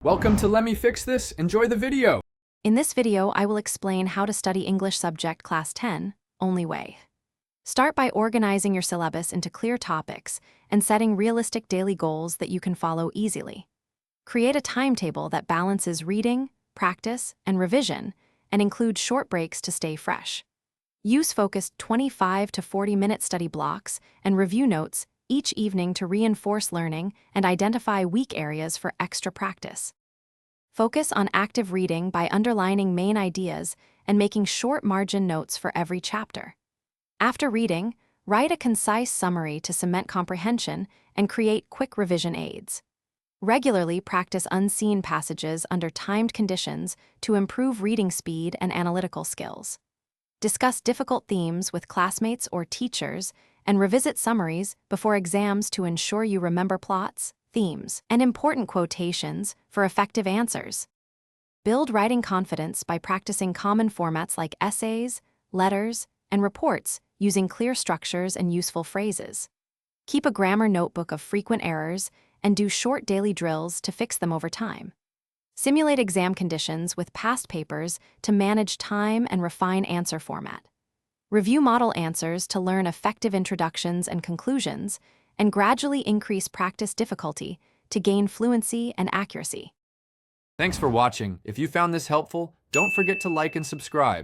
Welcome to Let Me Fix This. Enjoy the video. In this video, I will explain how to study English subject Class 10, only way. Start by organizing your syllabus into clear topics and setting realistic daily goals that you can follow easily. Create a timetable that balances reading, practice, and revision, and include short breaks to stay fresh. Use focused 25 to 40-minute study blocks and review notes each evening to reinforce learning and identify weak areas for extra practice. Focus on active reading by underlining main ideas and making short margin notes for every chapter. After reading, write a concise summary to cement comprehension and create quick revision aids. Regularly practice unseen passages under timed conditions to improve reading speed and analytical skills. Discuss difficult themes with classmates or teachers and revisit summaries before exams to ensure you remember plots, themes, and important quotations for effective answers. Build writing confidence by practicing common formats like essays, letters, and reports using clear structures and useful phrases. Keep a grammar notebook of frequent errors and do short daily drills to fix them over time. Simulate exam conditions with past papers to manage time and refine answer format. Review model answers to learn effective introductions and conclusions, and gradually increase practice difficulty to gain fluency and accuracy. Thanks for watching. If you found this helpful, don't forget to like and subscribe.